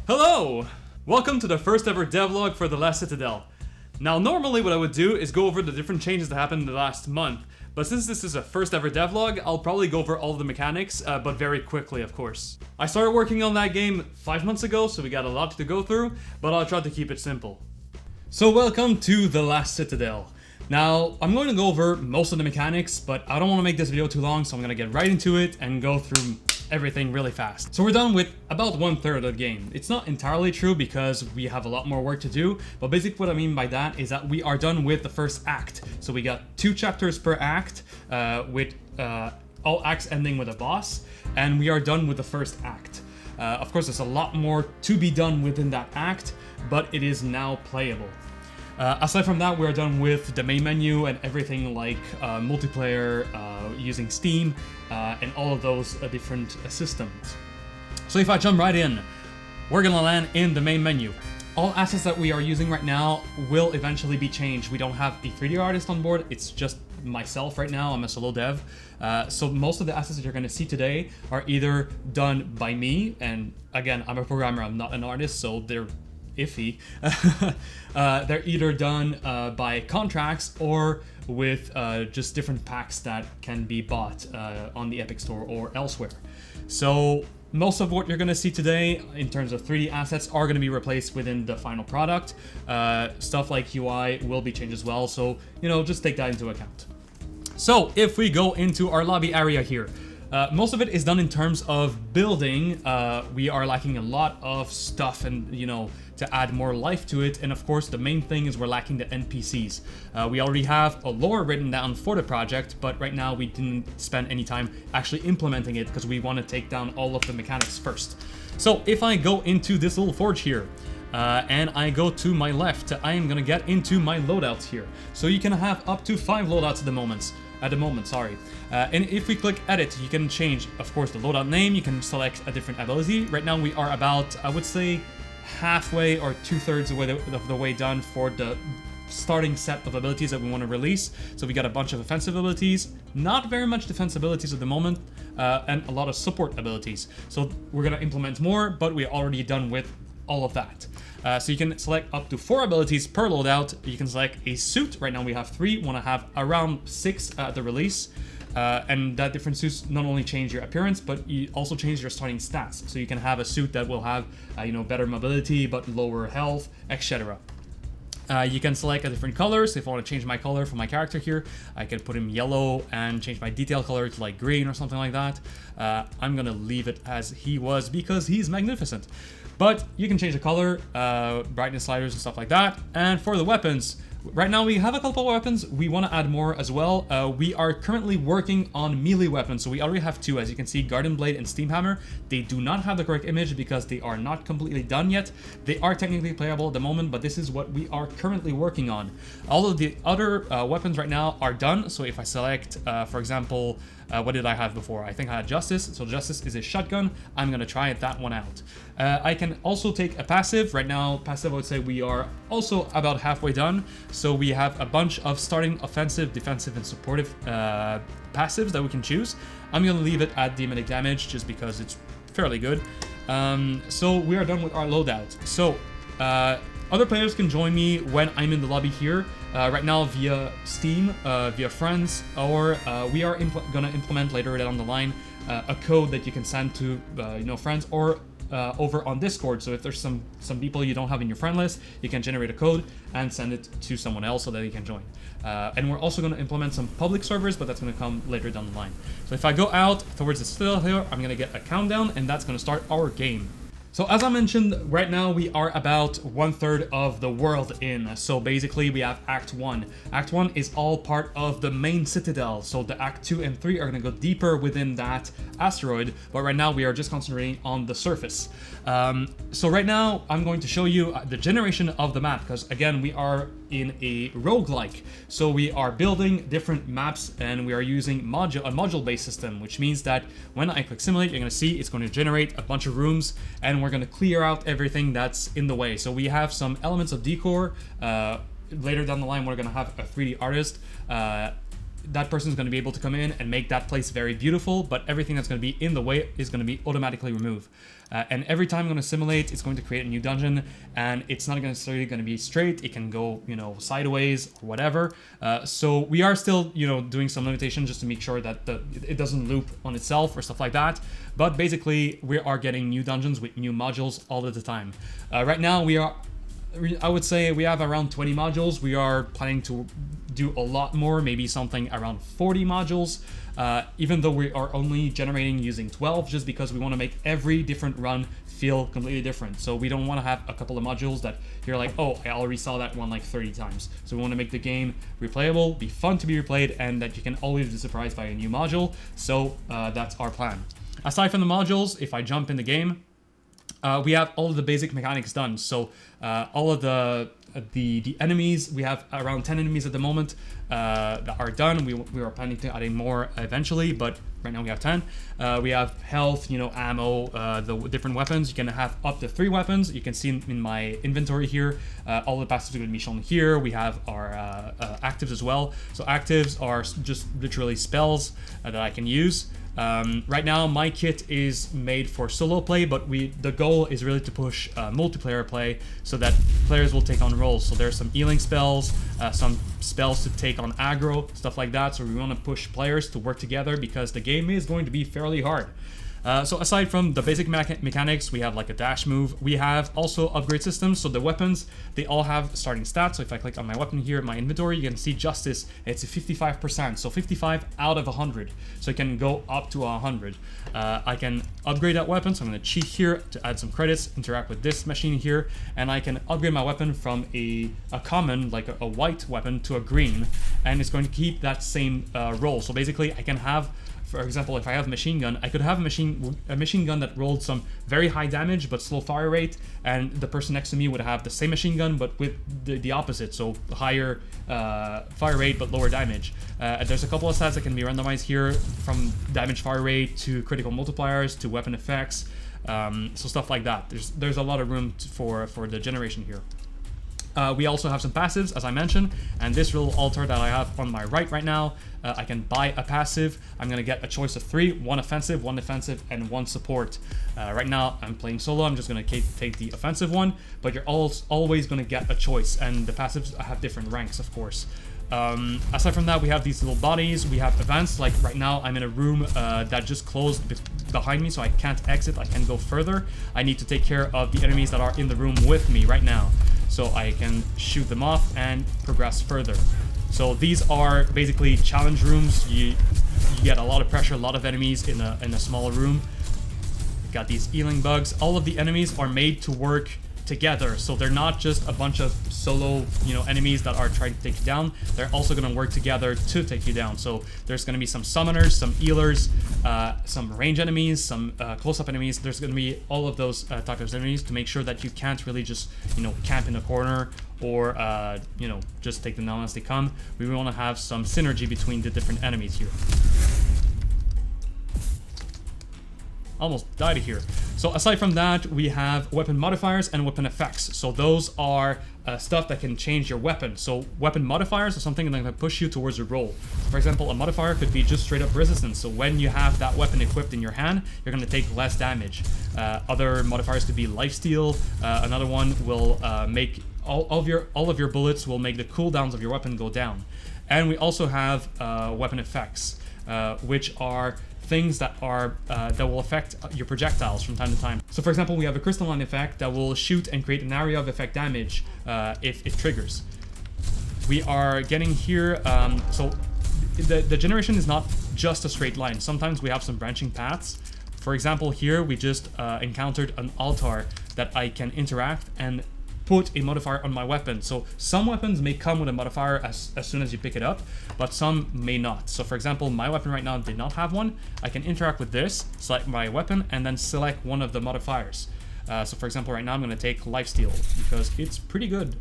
Hello! Welcome to the first ever devlog for the Last Citadel. Now normally what I would do is go over the different changes that happened in the last month, but since this is a first ever devlog, I'll probably go over all of the mechanics, but very quickly of course. I started working on that game 5 months ago, so we got a lot to go through, but I'll try to keep it simple. So welcome to the Last Citadel. Now, I'm going to go over most of the mechanics, but I don't want to make this video too long, so I'm going to get right into it and go through everything really fast. So we're done with about 1/3 of the game. It's not entirely true because we have a lot more work to do, but basically what I mean by that is that we are done with the first act. So we got 2 chapters per act, with all acts ending with a boss, and we are done with the first act. Of course, there's a lot more to be done within that act, but it is now playable. Aside from that, we're done with the main menu and everything like multiplayer, using Steam, and all of those different systems. So if I jump right in, we're gonna land in the main menu. All assets that we are using right now will eventually be changed. We don't have a 3D artist on board, it's just myself right now, I'm a solo dev. So most of the assets that you're gonna see today are either done by me, and again, I'm a programmer, I'm not an artist, so they're iffy. They're either done by contracts or with just different packs that can be bought on the Epic Store or elsewhere. So most of what you're going to see today in terms of 3D assets are going to be replaced within the final product. Stuff like UI will be changed as well, so just take that into account. So if we go into our lobby area here, most of it is done in terms of building. We are lacking a lot of stuff and, to add more life to it. And of course, the main thing is we're lacking the NPCs. We already have a lore written down for the project, but right now we didn't spend any time actually implementing it because we want to take down all of the mechanics first. So if I go into this little forge here, and I go to my left, I am gonna get into my loadouts here. So you can have up to 5 loadouts at the moment. And if we click edit, you can change, of course, the loadout name. You can select a different ability. Right now we are about, I would say, halfway or 2/3 of the way done for the starting set of abilities that we want to release. So we got a bunch of offensive abilities, not very much defense abilities at the moment, and a lot of support abilities. So we're gonna implement more, but we're already done with all of that. So you can select up to 4 abilities per loadout. You can select a suit. Right now we have 3. Want to have around 6 at the release. And that different suits not only change your appearance, but you also change your starting stats. So you can have a suit that will have, better mobility, but lower health, etc. You can select a different color. So if I want to change my color for my character here, I can put him yellow and change my detail color to like green or something like that. I'm gonna leave it as he was because he's magnificent. But you can change the color, brightness sliders and stuff like that. And for the weapons, right now we have a couple of weapons. We want to add more as well. We are currently working on melee weapons. So we already have 2, as you can see, Garden Blade and Steam Hammer. They do not have the correct image because they are not completely done yet. They are technically playable at the moment, but this is what we are currently working on. All of the other weapons right now are done. So if I select, for example, what did I have before? I think I had Justice. So Justice is a shotgun. I'm going to try that one out. I can also take a passive. Right now, passive, I would say we are also about halfway done. So we have a bunch of starting offensive, defensive, and supportive passives that we can choose. I'm going to leave it at Demonic Damage just because it's fairly good. So we are done with our loadout. So other players can join me when I'm in the lobby here. Right now via Steam, via friends, or we are gonna implement later down the line a code that you can send to friends or over on Discord. So if there's some people you don't have in your friend list, you can generate a code and send it to someone else so that they can join. And we're also going to implement some public servers, but that's going to come later down the line. So if I go out towards the Citadel here, I'm going to get a countdown, and that's going to start our game. So as I mentioned, right now we are about 1/3 of the world in. So basically we have Act 1. Act 1 is all part of the main Citadel. So the Act 2 and 3 are going to go deeper within that asteroid. But right now we are just concentrating on the surface. So right now I'm going to show you the generation of the map. Because again, we are in a roguelike. So we are building different maps and we are using a module-based system, which means that when I click simulate, you're going to see it's going to generate a bunch of rooms and we're going to clear out everything that's in the way. So we have some elements of decor. Later down the line, we're going to have a 3D artist that person is going to be able to come in and make that place very beautiful, but everything that's going to be in the way is going to be automatically removed. And every time I'm going to simulate, it's going to create a new dungeon, and it's not necessarily going to be straight. It can go, sideways or whatever. So we are still, doing some limitations just to make sure that it doesn't loop on itself or stuff like that. But basically, we are getting new dungeons with new modules all of the time. Right now, I would say we have around 20 modules. We are planning to do a lot more, maybe something around 40 modules, even though we are only generating using 12, just because we want to make every different run feel completely different. So we don't want to have a couple of modules that you're like, oh, I already saw that one like 30 times. So we want to make the game replayable, be fun to be replayed, and that you can always be surprised by a new module. So that's our plan. Aside from the modules, if I jump in the game, we have all of the basic mechanics done. So all of the enemies, we have around 10 enemies at the moment that are done. We are planning to adding more eventually, but right now we have 10. We have health, ammo, the different weapons. You can have up to 3 weapons. You can see in my inventory here, all the passives are going to be shown here. We have our actives as well. So actives are just literally spells that I can use. Right now my kit is made for solo play, but the goal is really to push multiplayer play so that players will take on roles. So there's some healing spells, some spells to take on aggro, stuff like that. So we want to push players to work together because the game is going to be fairly hard. So aside from the basic mechanics, we have like a dash move. We have also upgrade systems. So the weapons, they all have starting stats. So if I click on my weapon here in my inventory, you can see justice. It's a 55%. So 55 out of 100. So it can go up to 100. I can upgrade that weapon. So I'm going to cheat here to add some credits, interact with this machine here, and I can upgrade my weapon from a common, like a white weapon, to a green, and it's going to keep that same roll. So basically I can have, for example, if I have a machine gun, I could have a machine gun that rolled some very high damage but slow fire rate, and the person next to me would have the same machine gun but with the opposite, so higher fire rate but lower damage. There's a couple of stats that can be randomized here, from damage fire rate to critical multipliers to weapon effects, so stuff like that. There's a lot of room for the generation here. We also have some passives, as I mentioned, and this little altar that I have on my right now, I can buy a passive. I'm going to get a choice of 3, 1 offensive, 1 defensive, and 1 support. Right now, I'm playing solo. I'm just going to take the offensive one, but you're always going to get a choice, and the passives have different ranks, of course. Aside from that, we have these little bodies. We have events, like right now I'm in a room that just closed behind me, so I can't exit, I can't go further. I need to take care of the enemies that are in the room with me right now, so I can shoot them off and progress further. So these are basically challenge rooms. You get a lot of pressure, a lot of enemies in a small room. You've got these healing bugs. All of the enemies are made to work together, so they're not just a bunch of solo enemies that are trying to take you down. They're also going to work together to take you down. So there's going to be some summoners, some healers, some range enemies, some close-up enemies. There's going to be all of those types of enemies to make sure that you can't really just camp in a corner or just take them down as they come. We want to have some synergy between the different enemies here. Almost died here. So aside from that, we have weapon modifiers and weapon effects. So those are stuff that can change your weapon. So weapon modifiers are something that can push you towards a roll. For example, a modifier could be just straight up resistance. So when you have that weapon equipped in your hand, you're going to take less damage. Other modifiers could be lifesteal. Another one will make all of your bullets will make the cooldowns of your weapon go down. And we also have weapon effects, which are things that will affect your projectiles from time to time. So for example, we have a crystalline effect that will shoot and create an area of effect damage if it triggers. We are getting here, so the generation is not just a straight line. Sometimes we have some branching paths. For example, here we just encountered an altar that I can interact and put a modifier on my weapon. So some weapons may come with a modifier as soon as you pick it up, but some may not. So for example, my weapon right now did not have one. I can interact with this, select my weapon, and then select one of the modifiers. So for example, right now I'm going to take lifesteal because it's pretty good.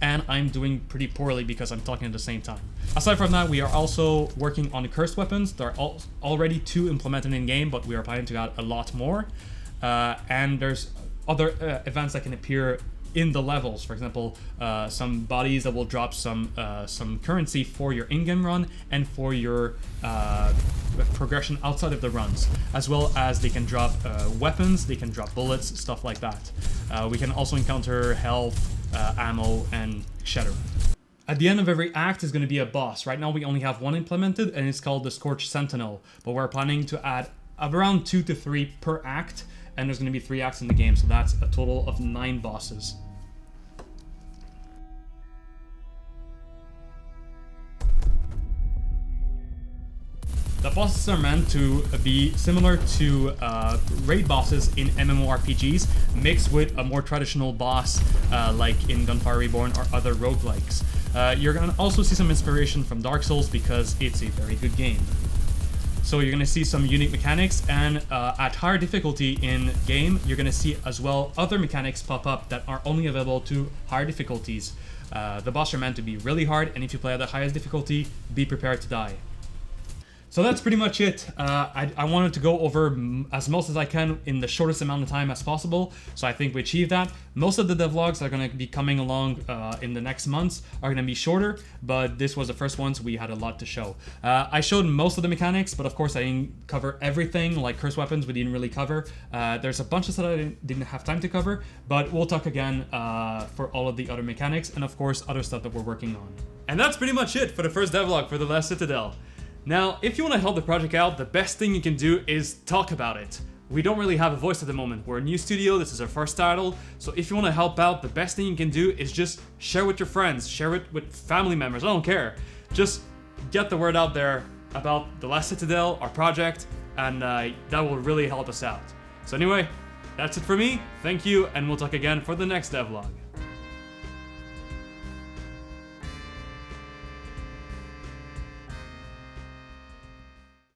And I'm doing pretty poorly because I'm talking at the same time. Aside from that, we are also working on the cursed weapons. There are already 2 implemented in game, but we are planning to add a lot more. And there's other events that can appear in the levels. For example, some bodies that will drop some currency for your in-game run and for your progression outside of the runs, as well as they can drop weapons, they can drop bullets, stuff like that. We can also encounter health, ammo, and etc. At the end of every act is going to be a boss. Right now we only have one implemented, and it's called the Scorched Sentinel, but we're planning to add around 2 to 3 per act, and there's going to be 3 acts in the game, so that's a total of 9 bosses. The bosses are meant to be similar to raid bosses in MMORPGs, mixed with a more traditional boss like in Gunfire Reborn or other roguelikes. You're going to also see some inspiration from Dark Souls because it's a very good game. So you're going to see some unique mechanics, and at higher difficulty in game, you're going to see as well other mechanics pop up that are only available to higher difficulties. The boss are meant to be really hard, and if you play at the highest difficulty, be prepared to die. So that's pretty much it. I wanted to go over as most as I can in the shortest amount of time as possible, so I think we achieved that. Most of the devlogs that are going to be coming along in the next months are going to be shorter, but this was the first one, so we had a lot to show. I showed most of the mechanics, but of course I didn't cover everything, like curse weapons we didn't really cover. There's a bunch of stuff I didn't have time to cover, but we'll talk again for all of the other mechanics, and of course other stuff that we're working on. And that's pretty much it for the first devlog for the Last Citadel. Now, if you want to help the project out, the best thing you can do is talk about it. We don't really have a voice at the moment. We're a new studio, this is our first title, so if you want to help out, the best thing you can do is just share with your friends, share it with family members, I don't care. Just get the word out there about the Last Citadel, our project, and that will really help us out. So anyway, that's it for me, thank you, and we'll talk again for the next devlog.